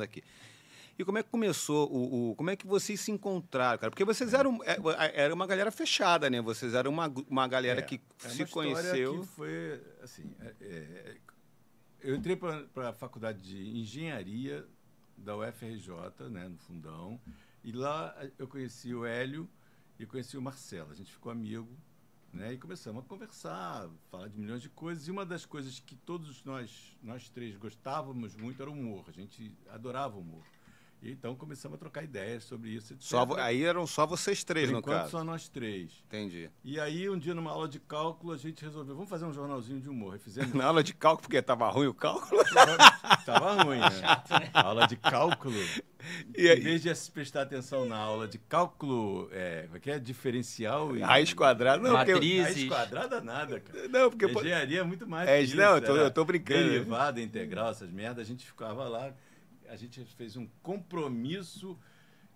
Aqui. E como é que começou como é que vocês se encontraram, cara? Porque vocês eram era uma galera fechada, né? Vocês eram uma galera que se conheceu. Que foi assim, eu entrei para a faculdade de engenharia da UFRJ, né, no Fundão, e lá eu conheci o Hélio e conheci o Marcelo. A gente ficou amigo, né, e começamos a conversar, falar de milhões de coisas. E uma das coisas que todos nós três gostávamos muito era o humor. A gente adorava o humor. E então começamos a trocar ideias sobre isso, etc. Aí eram só vocês três, no caso? Só nós três. Entendi. E aí, um dia, numa aula de cálculo, a gente resolveu, vamos fazer um jornalzinho de humor. Fizemos... Na aula de cálculo, porque estava ruim o cálculo? Tava ruim, né? A aula de cálculo. E aí... Em vez de se prestar atenção na aula de cálculo, que é diferencial e... Raiz quadrada, não. Matrizes. Raiz quadrada nada, cara. Não, porque... Engenharia é muito mais que isso. Não, eu tô brincando. Derivada, integral, essas merdas, a gente ficava lá... A gente fez um compromisso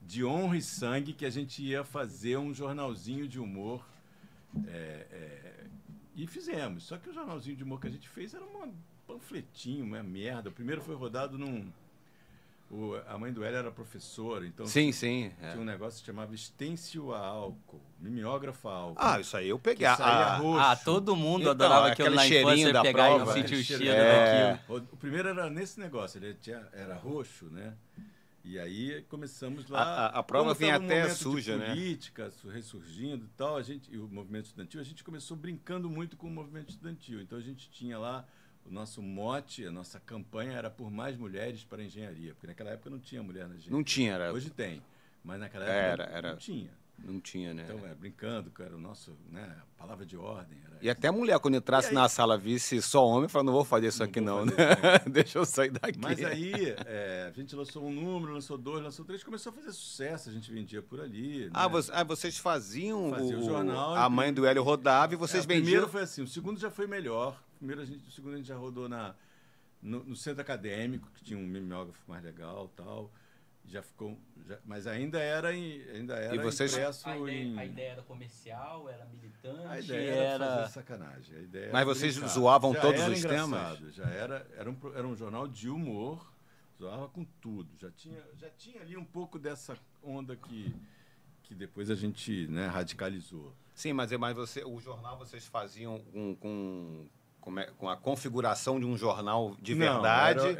de honra e sangue que a gente ia fazer um jornalzinho de humor. E fizemos. Só que o jornalzinho de humor que a gente fez era um panfletinho, uma merda. O primeiro foi rodado num... A mãe do Hélio era professora, então... Sim. Tinha um negócio que chamava estêncil a álcool, mimeógrafo a álcool. Ah, isso aí eu peguei. Todo mundo adorava aquilo na infância, da pegar prova, e sentir o cheiro daquilo. O primeiro era nesse negócio, era roxo, né? E aí começamos lá... A prova vinha até suja, né? Política, ressurgindo e tal, e o movimento estudantil, a gente começou brincando muito com o movimento estudantil. Então a gente tinha lá... O nosso mote, a nossa campanha era por mais mulheres para a engenharia, porque naquela época não tinha mulher na engenharia. Não tinha, era... Hoje tem, mas naquela época não tinha. Não tinha, né? Então, brincando, era o nosso, né, palavra de ordem. E até a mulher, quando entrasse na sala, visse só homem, falava, não vou fazer isso aqui não, né? Deixa eu sair daqui. Mas aí, a gente lançou um número, lançou 2, lançou 3, começou a fazer sucesso, a gente vendia por ali. Né? Vocês faziam o jornal. A mãe do Hélio rodava e vocês vendiam? O primeiro foi assim, o segundo já foi melhor. O segundo a gente já rodou no centro acadêmico, que tinha um mimeógrafo mais legal e tal. Já ficou, mas ainda era e vocês... impresso a ideia era comercial, era militante, a ideia era fazer sacanagem. A ideia mas vocês zoavam todos os temas? Era um jornal de humor, zoava com tudo. Já tinha ali um pouco dessa onda que depois a gente, né, radicalizou. Sim, mas o jornal vocês faziam com a configuração de um jornal de verdade?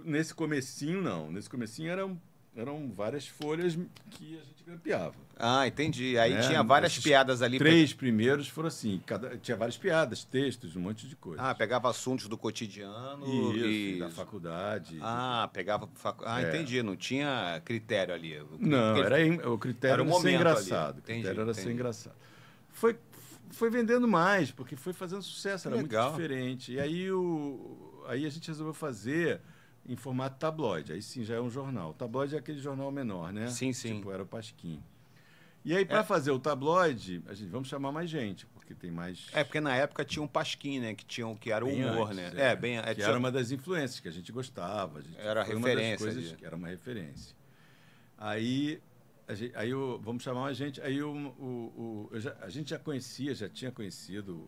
Nesse comecinho, não. Nesse comecinho eram várias folhas que a gente grampeava. Ah, entendi. Aí tinha várias piadas ali. 3 primeiros foram assim. Tinha várias piadas, textos, um monte de coisa. Ah, pegava assuntos do cotidiano. Da faculdade. Pegava... entendi. Não tinha critério ali. O critério era ser engraçado. O critério era ser engraçado. Foi vendendo mais, porque foi fazendo sucesso, era legal. Muito diferente. E aí, aí a gente resolveu fazer em formato tabloide. Aí sim, já é um jornal. O tabloide é aquele jornal menor, né? Sim. Tipo, era o Pasquim. E aí, para fazer o tabloide, vamos chamar mais gente, porque tem mais... porque na época tinha um Pasquim, né? Que era o humor, antes, né? Que era uma das influências que a gente gostava. Era referência. Uma das coisas que era uma referência. Aí vamos chamar uma gente. Aí a gente já tinha conhecido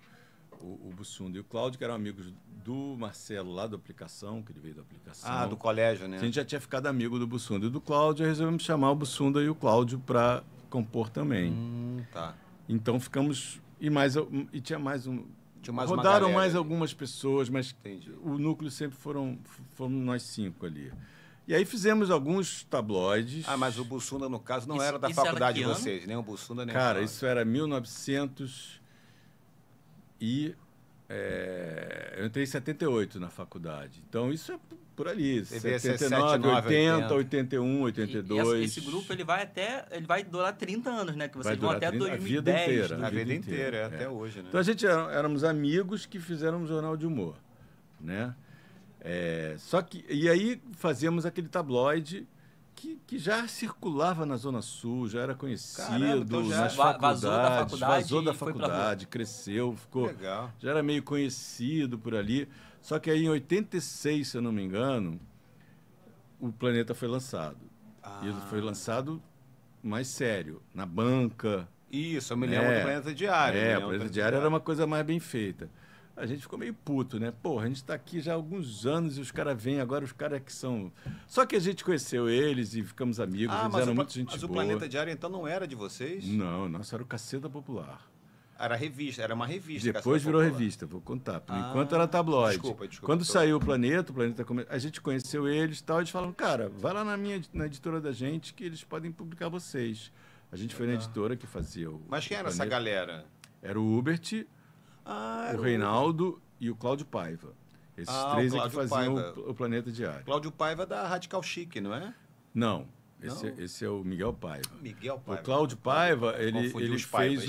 o Bussunda e o Cláudio, que eram amigos do Marcelo lá da Aplicação, que ele veio da Aplicação. Do colégio, né? A gente já tinha ficado amigo do Bussunda e do Cláudio, e resolvemos chamar o Bussunda e o Cláudio para compor também. Tá. Então ficamos. E tinha mais um. Rodaram mais algumas pessoas, mas entendi. O núcleo sempre foram nós 5 ali. E aí fizemos alguns tabloides. Mas o Bussunda, no caso, não era da faculdade de vocês, nem o Bussunda, nem Cara, isso era 1900 eu entrei em 78 na faculdade. Então, isso é por ali. 79, 80, 81, 82. E esse grupo, ele vai durar 30 anos, né? Que vocês vão até 2010. A vida inteira, até hoje, né? Então, a gente éramos amigos que fizeram um jornal de humor, né? E aí fazíamos aquele tabloide que já circulava na Zona Sul, já era conhecido. Caramba, então nas faculdades, vazou da faculdade, cresceu, ficou. Legal. Já era meio conhecido por ali. Só que aí em 86, se eu não me engano, o Planeta foi lançado. E ele foi lançado mais sério, na banca. Isso, eu me lembro do Planeta Diário. O Planeta Diário era uma coisa mais bem feita. a gente ficou meio puto, né? Pô, a gente está aqui já há alguns anos e os caras vêm, agora os caras que são... Só que a gente conheceu eles e ficamos amigos, eles eram muito gente boa. Mas o Planeta Diário, então, não era de vocês? Não, nossa, era o Caceta Popular. Era revista, era uma revista. Depois virou revista, vou contar. Por enquanto era tabloide. Desculpa. Quando saiu o Planeta a gente conheceu eles e tal, eles falaram, cara, vai lá na editora da gente que eles podem publicar vocês. A gente foi na editora que fazia o... Mas quem era essa galera? Era o Hubert, o Reinaldo e o Cláudio Paiva. Esses três é que faziam o Planeta Diário. Cláudio Paiva da Radical Chic, não é? Não. Esse é o Miguel Paiva. Miguel Paiva. O Cláudio Paiva, ele fez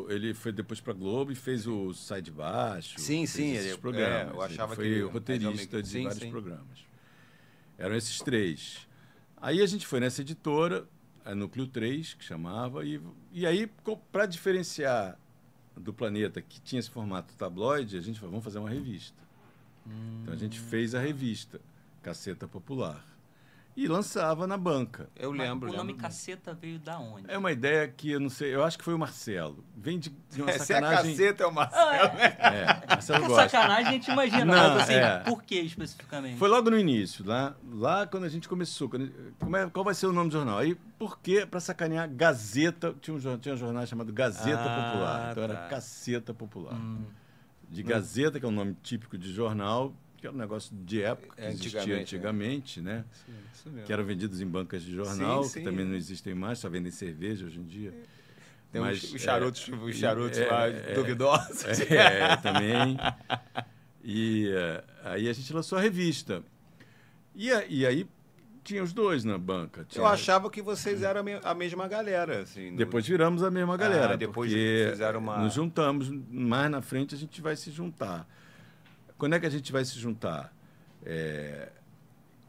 ele foi depois para Globo e fez o Sai de Baixo. Sim, esses programas. Eu achava ele foi roteirista de vários programas. Eram esses três. Aí a gente foi nessa editora, a Núcleo 3, que chamava, e aí, para diferenciar do Planeta, que tinha esse formato tabloide, a gente falou, vamos fazer uma revista. Então a gente fez a revista Caceta Popular. E lançava na banca. Eu lembro. O nome Caceta veio da onde? É uma ideia que eu não sei, eu acho que foi o Marcelo. Vem de uma sacanagem. Se é Caceta é o Marcelo, né? Marcelo gosta. Sacanagem a gente imagina, mas assim, por que especificamente? Foi logo no início, lá quando a gente começou. Qual vai ser o nome do jornal? Aí, por quê? Para sacanear Gazeta, tinha um jornal chamado Gazeta Popular. Então era Caceta Popular. De Gazeta, que é um nome típico de jornal, que era um negócio de época, que existia antigamente, né? Sim, isso mesmo. Que eram vendidos em bancas de jornal, que também não existem mais, só vendem cerveja hoje em dia. Tem os charutos lá duvidosos. Também. E aí a gente lançou a revista. E aí tinha os dois na banca. Eu achava que vocês eram a mesma galera. Assim, Depois viramos a mesma galera. Depois porque fizeram nos juntamos. Mais na frente a gente vai se juntar. Quando é que a gente vai se juntar?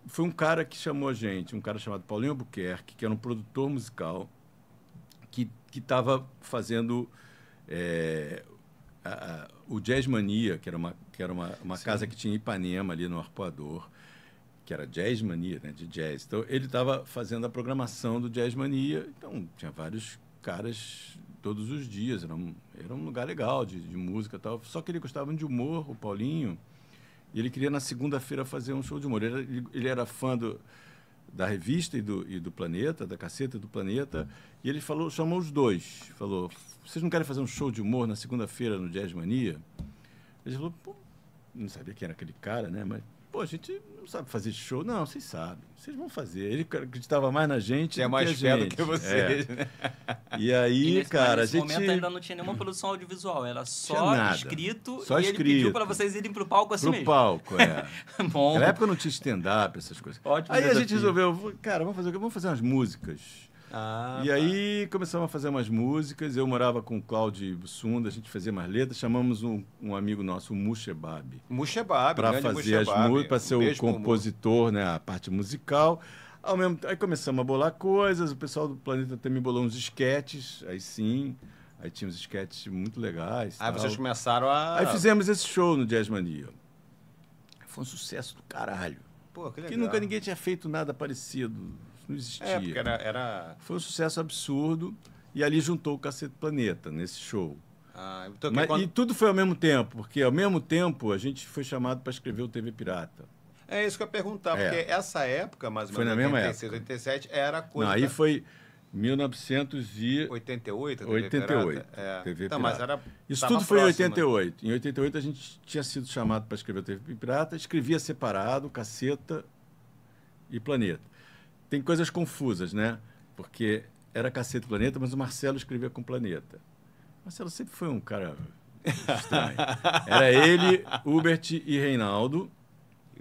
Foi um cara que chamou a gente, um cara chamado Paulinho Albuquerque, que era um produtor musical, que estava fazendo o Jazz Mania, que era uma casa que tinha em Ipanema, ali no Arpoador, que era Jazz Mania, né, de jazz. Então, ele estava fazendo a programação do Jazz Mania, então tinha vários caras todos os dias, era um lugar legal de música e tal, só que ele gostava de humor, o Paulinho, e ele queria na segunda-feira fazer um show de humor. Ele era fã da revista e do Planeta, da Caceta e do Planeta, e ele chamou os dois, falou, vocês não querem fazer um show de humor na segunda-feira no Jazz Mania? Ele falou, pô, não sabia quem era aquele cara, né, mas, pô, a gente não sabe fazer show. Não, vocês sabem, vocês vão fazer. Ele acreditava mais na gente do mais que a gente. Do que vocês. E aí, cara, a gente... Nesse momento ainda não tinha nenhuma produção audiovisual, era só escrito, só e escrito. Ele pediu para vocês irem pro palco assim mesmo. Pro palco, Bom. Na época não tinha stand-up, essas coisas. Ótimo aí desafio. A gente resolveu, cara, vamos fazer o quê? Vamos fazer umas músicas. Aí começamos a fazer umas músicas, eu morava com o Cláudio Bussunda, a gente fazia umas letras, chamamos um amigo nosso, o Mushebab. Para fazer as músicas, para ser o compositor, né, a parte musical. Aí começamos a bolar coisas, o pessoal do Planeta também bolou uns esquetes, aí tinha uns esquetes muito legais. Aí vocês começaram a... Aí fizemos esse show no Jazz Mania. Foi um sucesso do caralho. Pô, que legal. Que nunca ninguém tinha feito nada parecido. Não existia. Porque era... Foi um sucesso absurdo. E ali juntou o Cacete Planeta, nesse show. Então, E tudo foi ao mesmo tempo, porque ao mesmo tempo a gente foi chamado para escrever o TV Pirata. É isso que eu ia perguntar, porque essa época, mais ou menos, foi na mesma 86, época. 87, era coisa... Não, aí foi 1988. 88. TV Pirata. Mas era... Isso tudo foi em 88. Em 88 a gente tinha sido chamado para escrever o TV Pirata, escrevia separado, Caceta e Planeta. Tem coisas confusas, né? Porque era Caceta e Planeta, mas o Marcelo escrevia com Planeta. O Marcelo sempre foi um cara estranho. Era ele, Hubert e Reinaldo,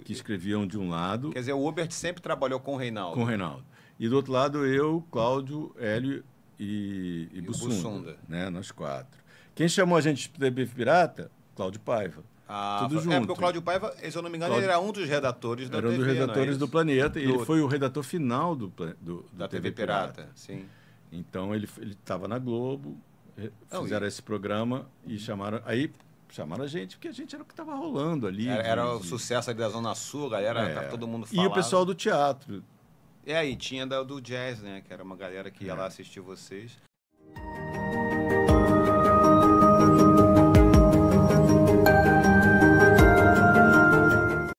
que escreviam de um lado. Quer dizer, o Hubert sempre trabalhou com o Reinaldo. Com o Reinaldo. E do outro lado, eu, Cláudio, Hélio e Bussunda, né? Nós quatro. Quem chamou a gente de TV Pirata? Cláudio Paiva. Tudo junto. Porque o Cláudio Paiva, se eu não me engano, ele era um dos redatores da TV. Era um dos redatores do Planeta. E ele foi o redator final da TV Pirata. Sim. Então, ele estava na Globo, fizeram esse programa e chamaram a gente, porque a gente era o que estava rolando ali. Era o sucesso ali da Zona Sul, galera, todo mundo falava. E o pessoal do teatro. E tinha do jazz, né? Que era uma galera que ia lá assistir vocês.